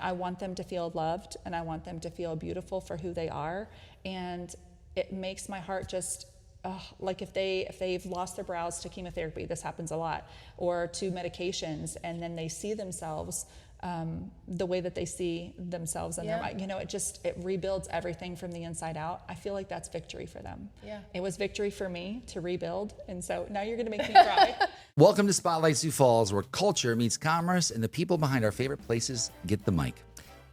I want them to feel loved, and I want them to feel beautiful for who they are. And it makes my heart just, like if they've lost their brows to chemotherapy, this happens a lot, or to medications, and then they see themselves the way that they see themselves in their mind, it rebuilds everything from the inside out. I feel like that's victory for them. Yeah. It was victory for me to rebuild. And so now you're going to make me cry. Welcome to Spotlight Sioux Falls, where culture meets commerce and the people behind our favorite places get the mic.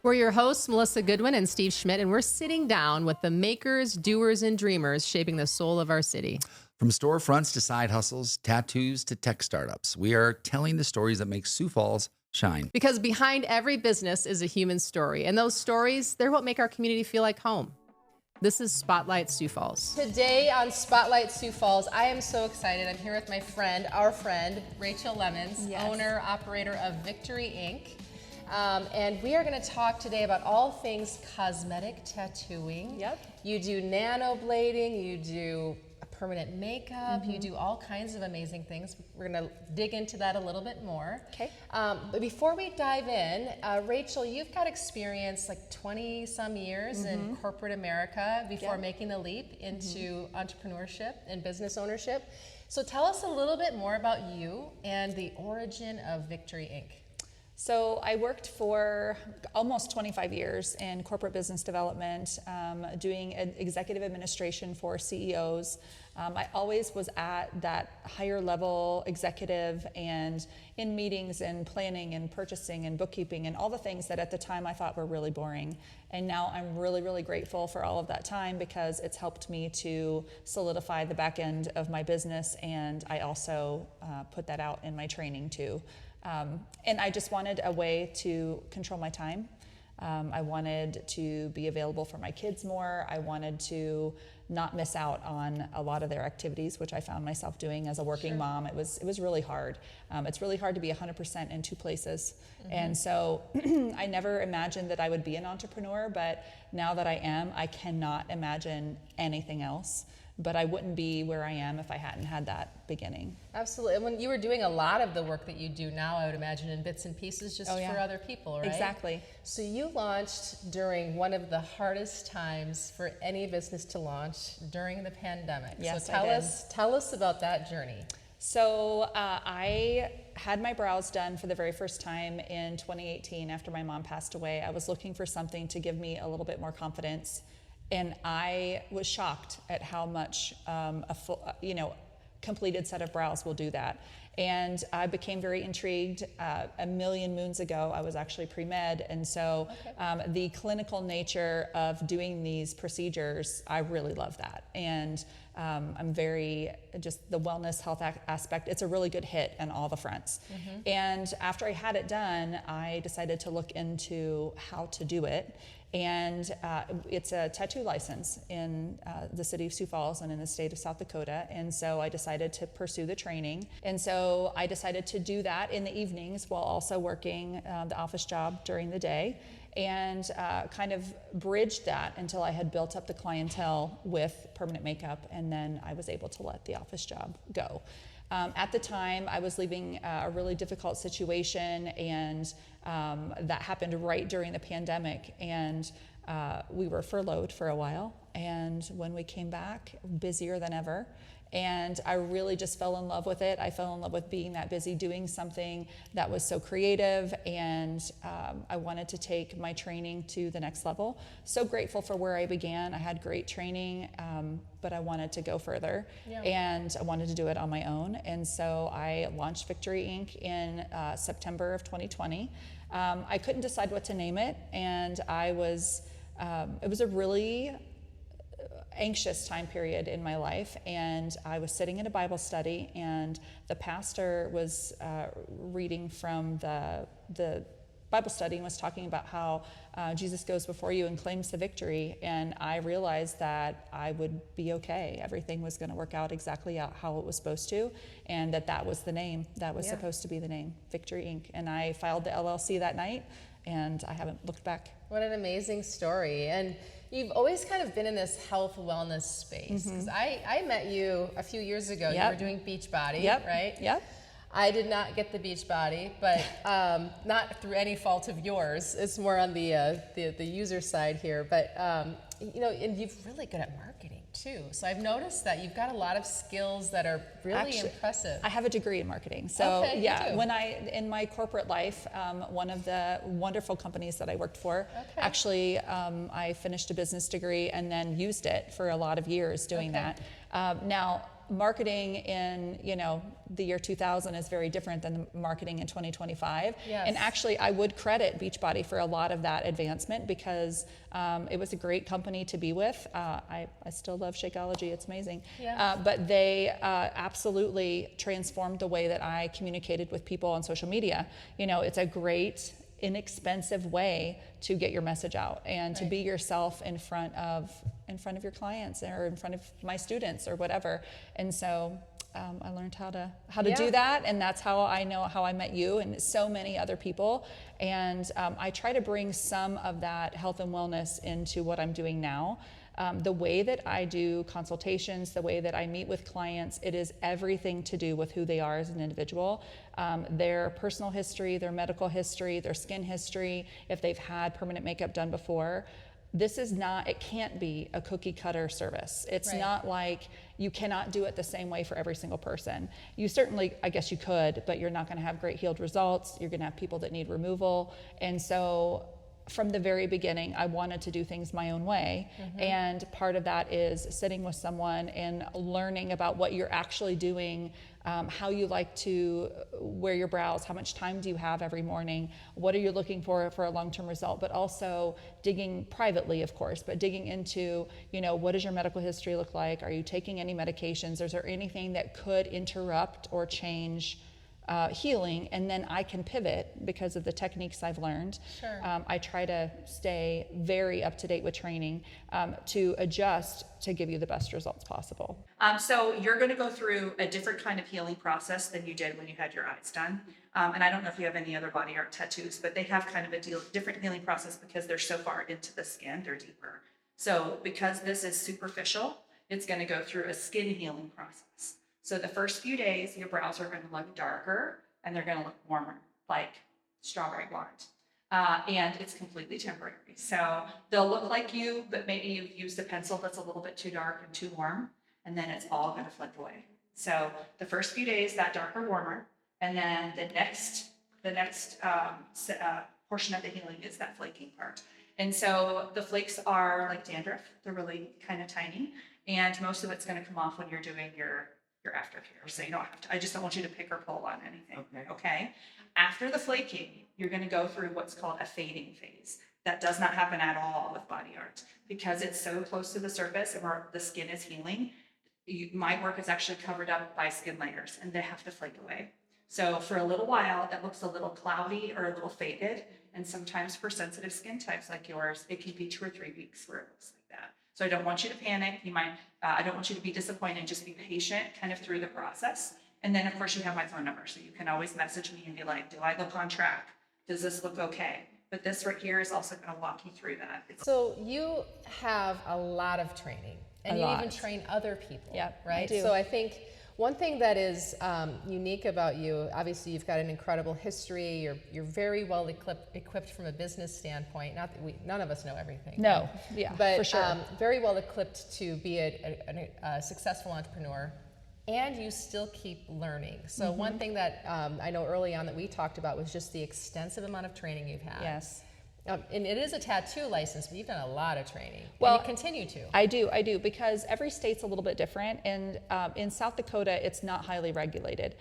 We're your hosts, Melissa Goodwin and Steve Schmidt, and we're sitting down with the makers, doers, and dreamers shaping the soul of our city. From storefronts to side hustles, tattoos to tech startups, we are telling the stories that make Sioux Falls shine. Because behind every business is a human story, and those stories, they're what make our community feel like home. This is Spotlight Sioux Falls. Today on Spotlight Sioux Falls, I am so excited. I'm here with my friend, our friend, Rachel Lemons, owner, operator of Victory Inc. And we are going to talk today about all things cosmetic tattooing. Yep. You do nano-blading, you do permanent makeup, you do all kinds of amazing things. We're going to dig into that a little bit more. Okay. But before we dive in, Rachel, you've got experience like 20 some years in corporate America before making the leap into entrepreneurship and business ownership. So tell us a little bit more about you and the origin of Victory Inc. So I worked for almost 25 years in corporate business development, doing executive administration for CEOs. I always was at that higher level executive and in meetings and planning and purchasing and bookkeeping and all the things that at the time I thought were really boring. And now I'm really, really grateful for all of that time because it's helped me to solidify the back end of my business, and I also put that out in my training too. And I just wanted a way to control my time. I wanted to be available for my kids more. I wanted to not miss out on a lot of their activities, which I found myself doing as a working mom. It was really hard. It's really hard to be 100% in two places. And so I never imagined that I would be an entrepreneur, but now that I am, I cannot imagine anything else. But I wouldn't be where I am if I hadn't had that beginning. Absolutely. And when you were doing a lot of the work that you do now, I would imagine in bits and pieces just for other people, right? Exactly. So you launched during one of the hardest times for any business to launch during the pandemic. Yes, so tell us about that journey. So I had my brows done for the very first time in 2018 after my mom passed away. I was looking for something to give me a little bit more confidence. And I was shocked at how much a full, completed set of brows will do that. And I became very intrigued. A million moons ago, I was actually pre-med. And so the clinical nature of doing these procedures, I really love that. And I'm very, just the wellness health aspect, it's a really good hit on all the fronts. And after I had it done, I decided to look into how to do it. And it's a tattoo license in the city of Sioux Falls and in the state of South Dakota. And so I decided to pursue the training. And so I decided to do that in the evenings while also working the office job during the day, and kind of bridged that until I had built up the clientele with permanent makeup, and then I was able to let the office job go. At the time, I was leaving a really difficult situation, and that happened right during the pandemic, and we were furloughed for a while, and when we came back, busier than ever. And I really just fell in love with it. I fell in love with being that busy, doing something that was so creative, and I wanted to take my training to the next level. So grateful for where I began. I had great training, but I wanted to go further, and I wanted to do it on my own. And so I launched Victory Inc. in September of 2020. I couldn't decide what to name it, and it was a really anxious time period in my life, and I was sitting in a Bible study, and the pastor was reading from the Bible study and was talking about how Jesus goes before you and claims the victory, and I realized that I would be okay. Everything was going to work out exactly how it was supposed to, and that was the name. That was supposed to be the name, Victory Inc. And I filed the LLC that night, and I haven't looked back. What an amazing story. And you've always kind of been in this health wellness space. Because I met you a few years ago. You were doing Beachbody, right? Yep. I did not get the beach body, but not through any fault of yours. It's more on the user side here. But you know, and you're really good at marketing too. So I've noticed that you've got a lot of skills that are really impressive. I have a degree in marketing. So okay, yeah, in my corporate life, one of the wonderful companies that I worked for, actually, I finished a business degree and then used it for a lot of years doing that. Now, marketing in, you know, the year 2000 is very different than the marketing in 2025. Yes. And actually, I would credit Beachbody for a lot of that advancement because it was a great company to be with. I still love Shakeology, it's amazing. Yeah. But they absolutely transformed the way that I communicated with people on social media. You know, it's a great, inexpensive way to get your message out and to be yourself in front of your clients or in front of my students or whatever. And so I learned how to do that, and that's how I know how I met you and so many other people. And I try to bring some of that health and wellness into what I'm doing now. The way that I do consultations, the way that I meet with clients, it is everything to do with who they are as an individual, their personal history, their medical history, their skin history, if they've had permanent makeup done before. This is not, it can't be a cookie cutter service. It's not like you cannot do it the same way for every single person. You certainly, I guess you could, but you're not going to have great healed results. You're going to have people that need removal. And so from the very beginning, I wanted to do things my own way. And part of that is sitting with someone and learning about what you're actually doing, how you like to wear your brows, how much time do you have every morning, what are you looking for a long-term result, but also digging privately, of course, but digging into, you know, what does your medical history look like? Are you taking any medications? Is there anything that could interrupt or change healing? And then I can pivot because of the techniques I've learned. Sure. I try to stay very up to date with training to adjust to give you the best results possible. So you're going to go through a different kind of healing process than you did when you had your eyes done. And I don't know if you have any other body art tattoos, but they have kind of a different healing process because they're so far into the skin, they're deeper. So because this is superficial, it's going to go through a skin healing process. So the first few days, your brows are going to look darker and they're going to look warmer, like strawberry blonde. And it's completely temporary. So they'll look like you, but maybe you've used a pencil that's a little bit too dark and too warm, and then it's all going to flip away. So the first few days, that darker, warmer, and then the next portion of the healing is that flaking part. And so the flakes are like dandruff. They're really kind of tiny, and most of it's going to come off when you're doing your aftercare. So you don't have to, I just don't want you to pick or pull on anything. Okay. After the flaking, you're going to go through what's called a fading phase. That does not happen at all with body art because it's so close to the surface and where the skin is healing. My work is actually covered up by skin layers and they have to flake away. So for a little while, it looks a little cloudy or a little faded. And sometimes for sensitive skin types like yours, it can be 2 or 3 weeks where it looks like that. So I don't want you to panic. I don't want you to be disappointed. Just be patient kind of through the process. And then, of course, you have my phone number. So you can always message me and be like, do I look on track? Does this look okay? But this right here is also going to walk you through that. So you have a lot of training. And you even train other people, right? I do. So I think one thing that is unique about you, obviously you've got an incredible history. You're very well equipped from a business standpoint. Not that none of us know everything. No, but for sure. Very well equipped to be a successful entrepreneur, and you still keep learning. So one thing that I know early on that we talked about was just the extensive amount of training you've had. Yes. And it is a tattoo license, but you've done a lot of training. Well, and you continue to. I do, because every state's a little bit different. And in South Dakota, it's not highly regulated.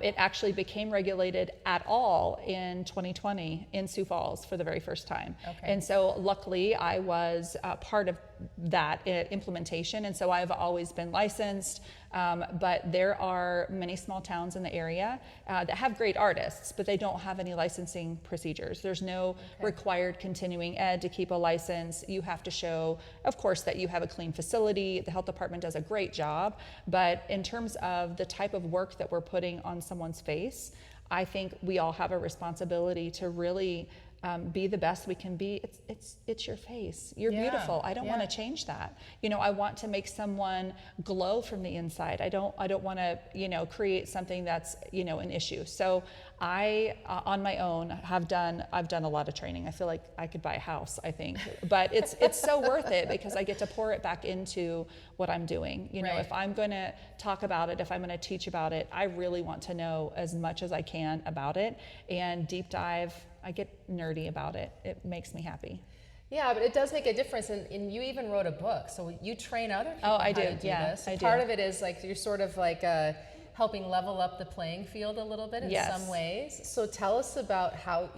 It actually became regulated at all in 2020 in Sioux Falls for the very first time. Okay. And so luckily, I was part of that implementation. And so I've always been licensed. But there are many small towns in the area that have great artists, but they don't have any licensing procedures. There's no required continuing ed to keep a license. You have to show, of course, that you have a clean facility. The health department does a great job, but in terms of the type of work that we're putting on someone's face, I think we all have a responsibility to really be the best we can be. It's your face. You're beautiful. I don't want to change that. I want to make someone glow from the inside. I don't want to, create something that's, an issue. So I, on my own, I've done a lot of training. I feel like I could buy a house, I think, but it's so worth it because I get to pour it back into what I'm doing. If I'm going to talk about it, if I'm going to teach about it, I really want to know as much as I can about it and deep dive. I get nerdy about it. It makes me happy. Yeah, but it does make a difference, and you even wrote a book, so you train other people I do. how to do this. So part of it is like you're sort of like helping level up the playing field a little bit in some ways. So tell us about how,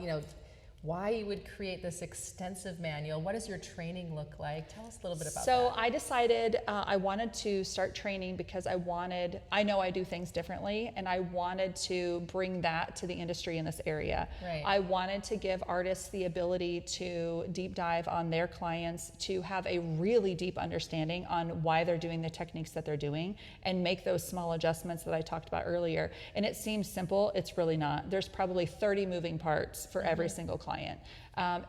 why you would create this extensive manual. What does your training look like? Tell us a little bit about that. So I decided I wanted to start training because I know I do things differently, and I wanted to bring that to the industry in this area. Right. I wanted to give artists the ability to deep dive on their clients, to have a really deep understanding on why they're doing the techniques that they're doing, and make those small adjustments that I talked about earlier. And it seems simple, it's really not. There's probably 30 moving parts for every single client.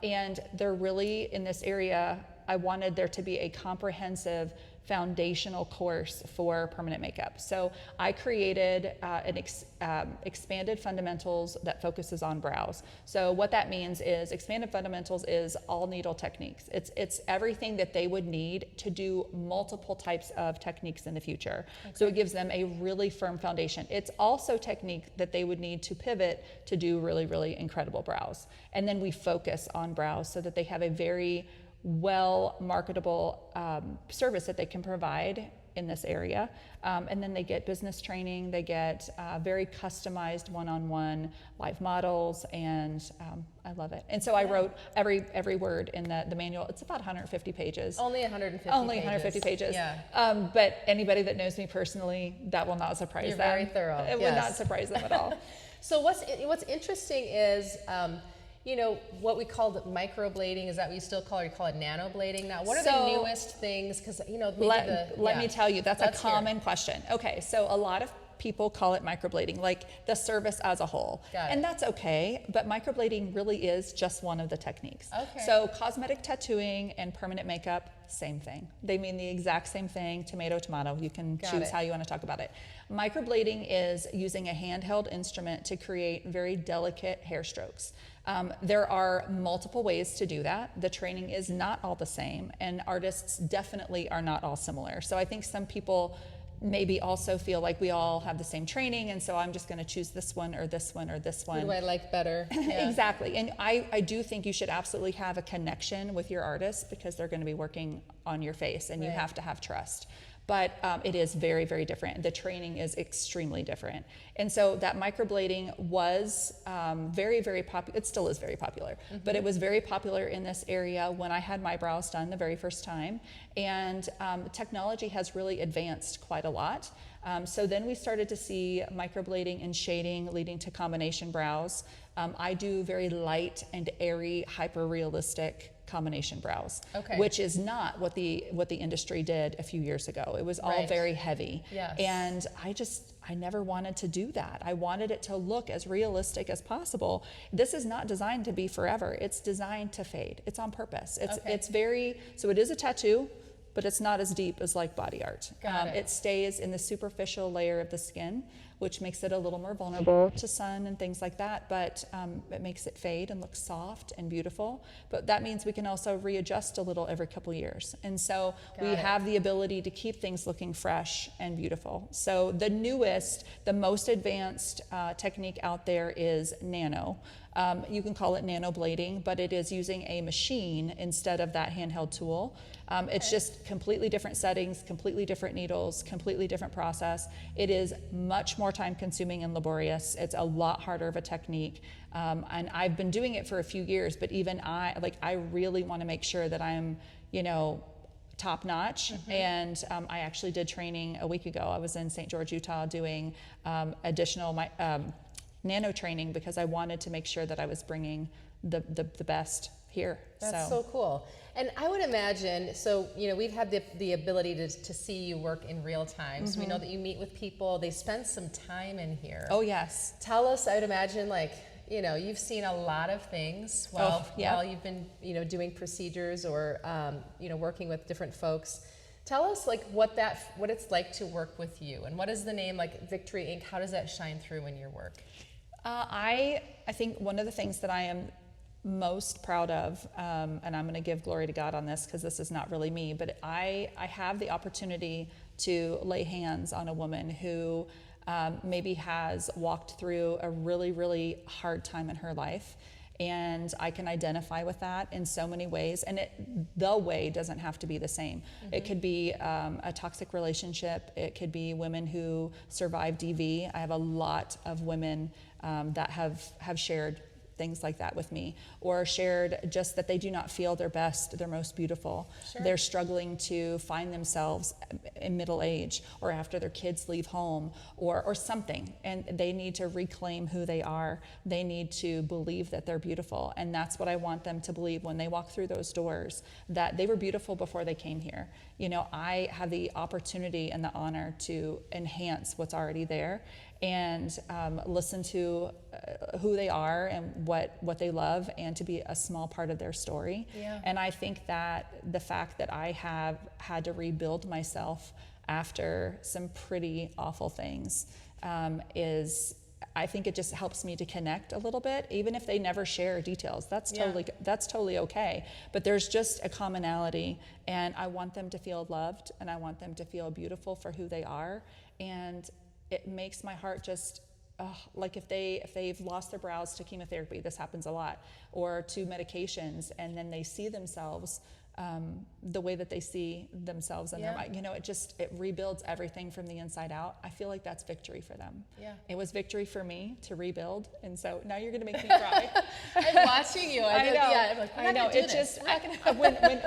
And they're really, in this area, I wanted there to be a comprehensive foundational course for permanent makeup. So I created an expanded fundamentals that focuses on brows. So what that means is expanded fundamentals is all needle techniques. It's everything that they would need to do multiple types of techniques in the future. Okay. So it gives them a really firm foundation. It's also technique that they would need to pivot to do really, really incredible brows. And then we focus on brows so that they have a very well marketable service that they can provide in this area. And then they get business training, they get very customized one-on-one live models, and I love it. And so I wrote every word in the manual. It's about 150 pages. Only 150 Only pages. 150 pages. Yeah. But anybody that knows me personally, that will not surprise You're them. very thorough. It would not surprise them at all. So what's interesting is, what we called microblading, is that what you still call it? Or you call it nano-blading now? What are the newest things? Because, let me tell you, that's a common question. Okay, so a lot of people call it microblading, like the service as a whole. And that's okay, but microblading really is just one of the techniques. Okay. So cosmetic tattooing and permanent makeup, same thing. They mean the exact same thing, tomato, tomato. You can choose how you want to talk about it. Microblading is using a handheld instrument to create very delicate hair strokes. There are multiple ways to do that. The training is not all the same, and artists definitely are not all similar. So I think some people maybe also feel like we all have the same training, and so I'm just going to choose this one or this one or this one. Who do I like better? Yeah. Exactly. And I do think you should absolutely have a connection with your artist because they're going to be working on your face, and you have to have trust. But it is very, very different. The training is extremely different. And so that microblading was very, very popular. It still is very popular, but it was very popular in this area when I had my brows done the very first time. And technology has really advanced quite a lot. So then we started to see microblading and shading leading to combination brows. I do very light and airy, hyper-realistic combination brows, which is not what the industry did a few years ago. It was all very heavy. Yes. And I never wanted to do that. I wanted it to look as realistic as possible. This is not designed to be forever. It's designed to fade. It's on purpose. So it is a tattoo, but it's not as deep as like body art. It stays in the superficial layer of the skin, which makes it a little more vulnerable to sun and things like that, but it makes it fade and look soft and beautiful. But that means we can also readjust a little every couple years. And so we have the ability to keep things looking fresh and beautiful. So the newest, the most advanced technique out there is nano. You can call it nano-blading, but it is using a machine instead of that handheld tool. It's just completely different settings, completely different needles, completely different process. It is much more time consuming and laborious. It's a lot harder of a technique. And I've been doing it for a few years, but even I really want to make sure that I'm, top notch. And I actually did training a week ago. I was in St. George, Utah doing additional nano training because I wanted to make sure that I was bringing the best here. That's so cool. And I would imagine, so, we've had the ability to see you work in real time. So we know that you meet with people, they spend some time in here. Oh, yes. Tell us, I would imagine, you've seen a lot of things while you've been, doing procedures or, working with different folks. Tell us like what it's like to work with you, and what is the name like Victory Inc. How does that shine through in your work? I think one of the things that I am most proud of, and I'm going to give glory to God on this because this is not really me, but I have the opportunity to lay hands on a woman who maybe has walked through a really, really hard time in her life. And I can identify with that in so many ways. And the way doesn't have to be the same. Mm-hmm. It could be a toxic relationship. It could be women who survive DV. I have a lot of women that have shared things like that with me, or shared just that they do not feel their best, their most beautiful. Sure. They're struggling to find themselves in middle age, or after their kids leave home, or something, and they need to reclaim who they are. They need to believe that they're beautiful, and that's what I want them to believe when they walk through those doors, that they were beautiful before they came here. I have the opportunity and the honor to enhance what's already there, and listen to who they are and what they love, and to be a small part of their story. Yeah. And I think that the fact that I have had to rebuild myself after some pretty awful things I think it just helps me to connect a little bit, even if they never share details. That's totally okay. But there's just a commonality, and I want them to feel loved, and I want them to feel beautiful for who they are. And it makes my heart just like if they've lost their brows to chemotherapy, this happens a lot, or to medications, and then they see themselves the way that they see themselves in their mind. It rebuilds everything from the inside out. I feel like that's victory for them. Yeah. It was victory for me to rebuild, and so now you're going to make me cry. I'm watching you. I know. Yeah, I'm like, I know. It's just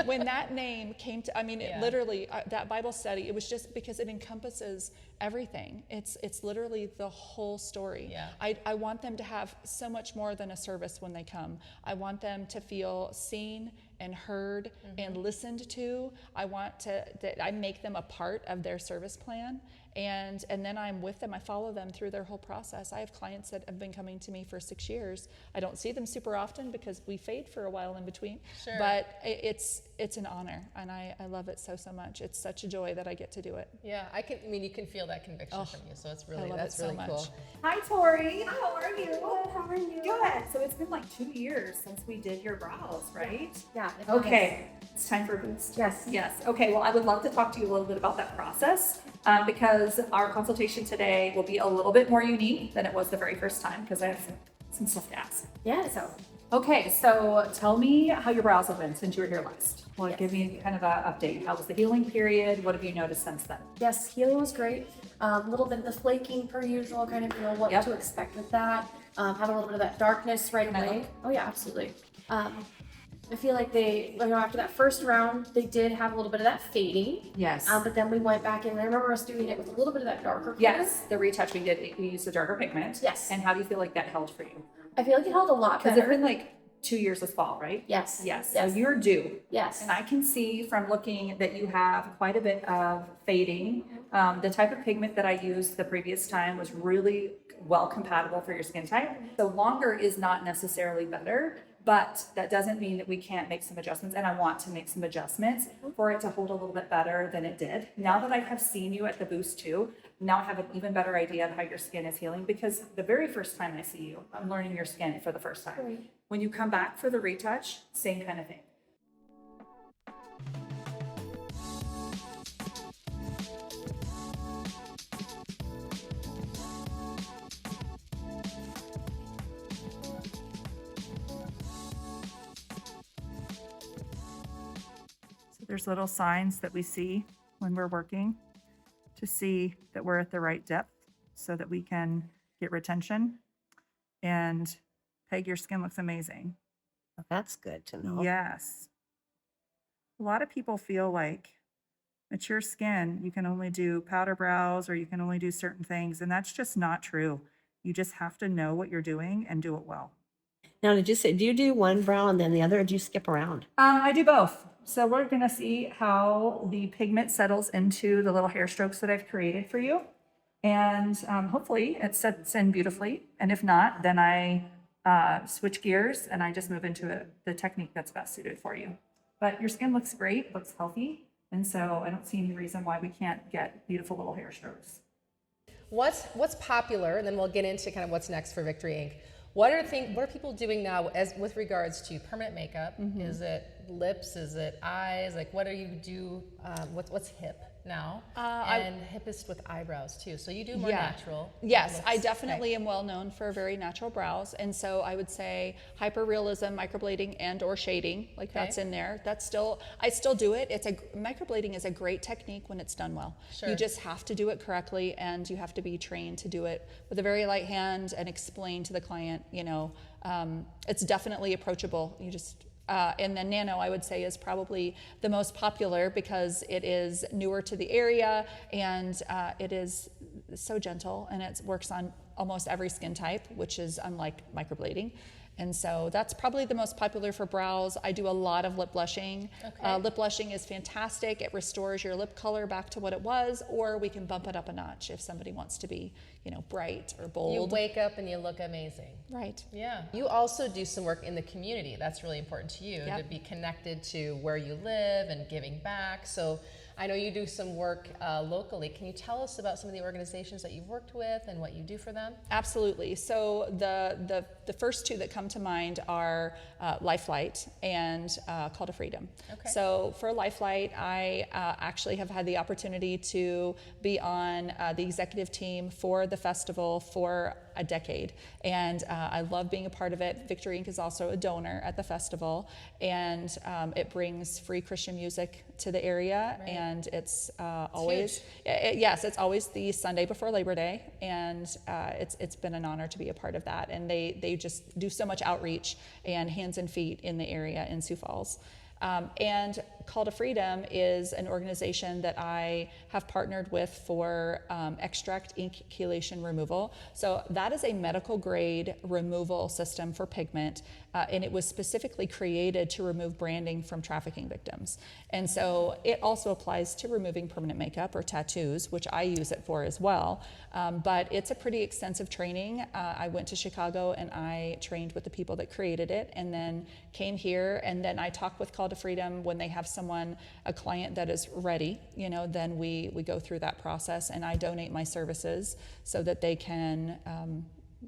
when that name came to, it literally that Bible study. It was just because it encompasses everything. It's literally the whole story. Yeah. I want them to have so much more than a service when they come. I want them to feel seen and heard and listened to. I want that I make them a part of their service plan, and then I'm with them. I follow them through their whole process. I have clients that have been coming to me for 6 years. I don't see them super often because we fade for a while in between. Sure. But it's an honor, and I love it so much. It's such a joy that I get to do it. Yeah, you can feel that conviction from you, so it's really that's really cool. Hi, Tori. How are you? Good. How are you? Good. So it's been like 2 years since we did your brows, right? Yeah. Okay. It's time for a boost. Yes. Yes. Okay. Well, I would love to talk to you a little bit about that process, because our consultation today will be a little bit more unique than it was the very first time, because I have some stuff to ask. Yeah. So tell me how your brows have been since you were here last. Well, give me kind of an update. How was the healing period? What have you noticed since then? Yes, healing was great. A little bit of the flaking per usual, kind of what to expect with that. Have a little bit of that darkness right away. Oh yeah, absolutely. I feel like after that first round, they did have a little bit of that fading. Yes. But then we went back in, and I remember us doing it with a little bit of that darker color. Yes, the retouch we used the darker pigment. Yes. And how do you feel like that held for you? I feel like it held a lot better. Because it's been like 2 years this fall, right? Yes. Yes. So you're due. Yes. And I can see from looking that you have quite a bit of fading. The type of pigment that I used the previous time was really well compatible for your skin type. So longer is not necessarily better, but that doesn't mean that we can't make some adjustments. And I want to make some adjustments for it to hold a little bit better than it did. Now that I have seen you at the boost too, now I have an even better idea of how your skin is healing, because the very first time I see you, I'm learning your skin for the first time. Right. When you come back for the retouch, same kind of thing. There's little signs that we see when we're working to see that we're at the right depth so that we can get retention. And Peg, your skin looks amazing. Well, that's good to know. Yes. A lot of people feel like mature skin, you can only do powder brows or you can only do certain things. And that's just not true. You just have to know what you're doing and do it well. Now, did you say, do you do one brow and then the other, or do you skip around? I do both. So we're going to see how the pigment settles into the little hair strokes that I've created for you. And hopefully it sets in beautifully. And if not, then I switch gears and I just move into the technique that's best suited for you. But your skin looks great, looks healthy. And so I don't see any reason why we can't get beautiful little hair strokes. What's popular, and then we'll get into kind of what's next for Victory Inc. What are people doing now as with regards to permanent makeup? Is it lips? Is it eyes? Like, what do you do? What's hip now? And hippest with eyebrows too. So you do more natural. Yes, looks. I definitely am well known for very natural brows, and so I would say hyperrealism, microblading, and or shading. Like that's in there. I still do it. Microblading is a great technique when it's done well. Sure. You just have to do it correctly, and you have to be trained to do it with a very light hand and explain to the client. It's definitely approachable. You just and then nano, I would say, is probably the most popular because it is newer to the area and it is so gentle and it works on almost every skin type, which is unlike microblading. And so that's probably the most popular for brows. I do a lot of lip blushing. Lip blushing is fantastic. It restores your lip color back to what it was, or we can bump it up a notch if somebody wants to be, bright or bold. You wake up and you look amazing. Right. Yeah. You also do some work in the community. That's really important to you, to be connected to where you live and giving back. So I know you do some work locally. Can you tell us about some of the organizations that you've worked with and what you do for them? Absolutely. So the first two that come to mind are LifeLight and Call to Freedom. Okay. So for LifeLight, I actually have had the opportunity to be on the executive team for the festival for a decade, and I love being a part of it. Victory Inc. is also a donor at the festival, and it brings free Christian music to the area, and it's always it's always the Sunday before Labor Day, and it's been an honor to be a part of that. And they just do so much outreach and hands and feet in the area in Sioux Falls. And Call to Freedom is an organization that I have partnered with for extract ink chelation removal. So that is a medical grade removal system for pigment, and it was specifically created to remove branding from trafficking victims. And so it also applies to removing permanent makeup or tattoos, which I use it for as well. But it's a pretty extensive training. I went to Chicago and I trained with the people that created it, and then came here, and then I talk with Call to Freedom when they have a client that is ready, then we go through that process, and I donate my services so that they can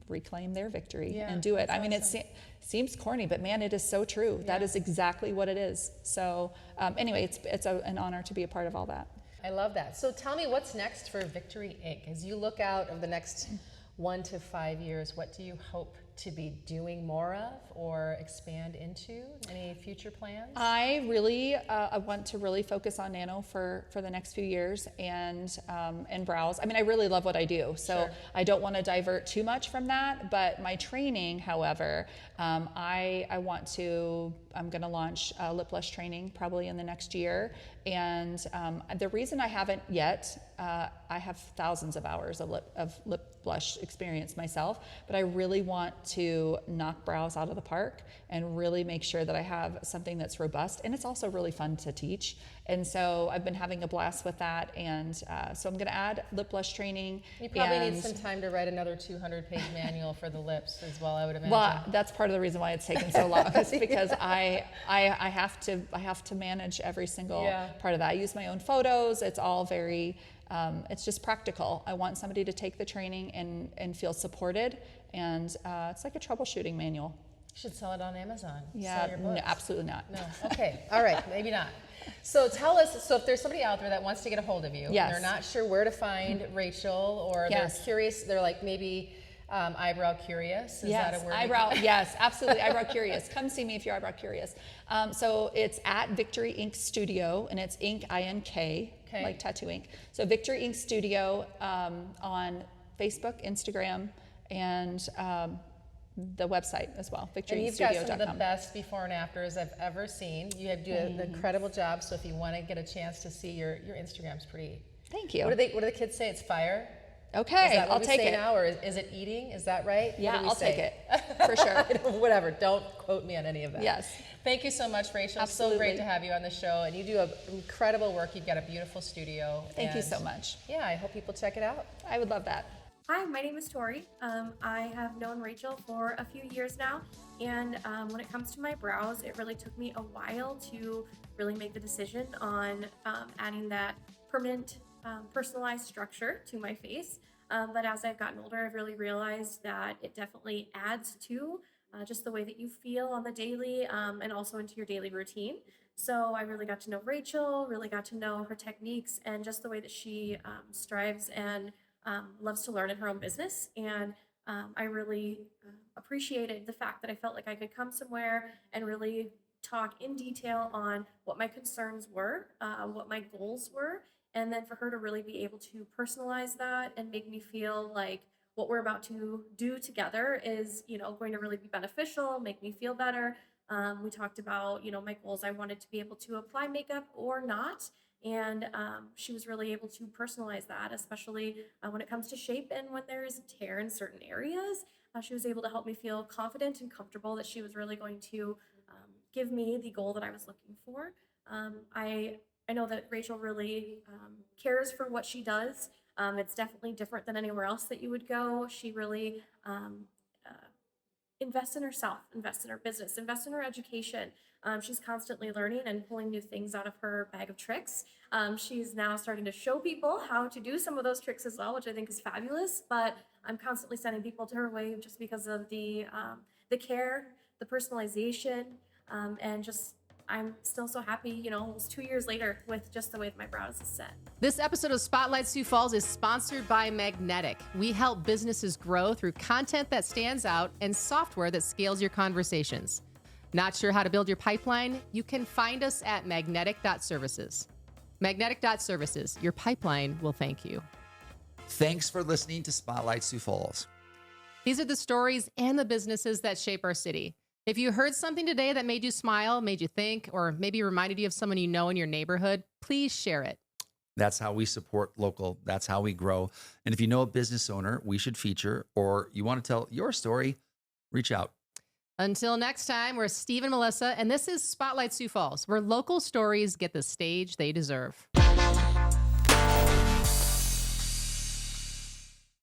reclaim their victory and do it. I mean, awesome. It seems corny, but man, it is so true. That is exactly what it is. So anyway, it's an honor to be a part of all that. I love that. So tell me, what's next for Victory Inc. As you look out of the next 1 to 5 years, what do you hope to be doing more of or expand into? Any future plans? I really I want to really focus on nano for the next few years and brows. I mean, I really love what I do, so I don't want to divert too much from that. But my training, however, I'm going to launch lip blush training probably in the next year. And the reason I haven't yet, I have thousands of hours of lip blush experience myself, but I really want to knock brows out of the park and really make sure that I have something that's robust, and it's also really fun to teach. And so I've been having a blast with that, and so I'm going to add lip blush training. You probably need some time to write another 200-page manual for the lips as well, I would imagine. Well, that's part of the reason why it's taken so long, is because I have to manage every single part of that. I use my own photos. It's all very it's just practical. I want somebody to take the training and feel supported, and it's like a troubleshooting manual. You should sell it on Amazon. Yeah, sell your books. No, absolutely not. No. Okay. All right. Maybe not. So tell us, so if there's somebody out there that wants to get a hold of you, and they're not sure where to find Rachel, or they're curious, they're like maybe eyebrow curious. Is that a word? Eyebrow, yes, absolutely. Eyebrow curious. Come see me if you're eyebrow curious. So it's at Victory Ink Studio, and it's ink, I-N-K, like tattoo ink. So Victory Ink Studio on Facebook, Instagram, and the website as well, victoryinkstudio.com. And you've got some of the best before and afters I've ever seen. You do an incredible job. So if you want to get a chance to see your Instagram's pretty. Thank you. What do the kids say? It's fire. Okay, I'll take it. Now, or is it eating? Is that right? Yeah, I'll take it for sure. Whatever. Don't quote me on any of that. Yes. Thank you so much, Rachel. Absolutely. So great to have you on the show, and you do incredible work. You've got a beautiful studio. Thank you so much. Yeah, I hope people check it out. I would love that. Hi, my name is Tori. I have known Rachel for a few years now, and when it comes to my brows, it really took me a while to really make the decision on adding that permanent, personalized structure to my face. But as I've gotten older, I've really realized that it definitely adds to just the way that you feel on the daily and also into your daily routine. So I really got to know Rachel, really got to know her techniques and just the way that she strives and loves to learn in her own business. And I really appreciated the fact that I felt like I could come somewhere and really talk in detail on what my concerns were, what my goals were, and then for her to really be able to personalize that and make me feel like what we're about to do together is, going to really be beneficial, make me feel better. We talked about, my goals. I wanted to be able to apply makeup or not. And she was really able to personalize that, especially when it comes to shape and when there is a tear in certain areas. She was able to help me feel confident and comfortable that she was really going to give me the goal that I was looking for. I know that Rachel really cares for what she does. It's definitely different than anywhere else that you would go. She really invest in herself, invest in her business, invest in her education. She's constantly learning and pulling new things out of her bag of tricks. She's now starting to show people how to do some of those tricks as well, which I think is fabulous. But I'm constantly sending people to her way just because of the care, the personalization, and just I'm still so happy, almost 2 years later with just the way that my brows is set. This episode of Spotlight Sioux Falls is sponsored by Magnetic. We help businesses grow through content that stands out and software that scales your conversations. Not sure how to build your pipeline? You can find us at magnetic.services. Magnetic.services. Your pipeline will thank you. Thanks for listening to Spotlight Sioux Falls. These are the stories and the businesses that shape our city. If you heard something today that made you smile, made you think, or maybe reminded you of someone you know in your neighborhood, please share it. That's how we support local. That's how we grow. And if you know a business owner we should feature, or you want to tell your story, reach out. Until next time, we're Steve and Melissa, and this is Spotlight Sioux Falls, where local stories get the stage they deserve.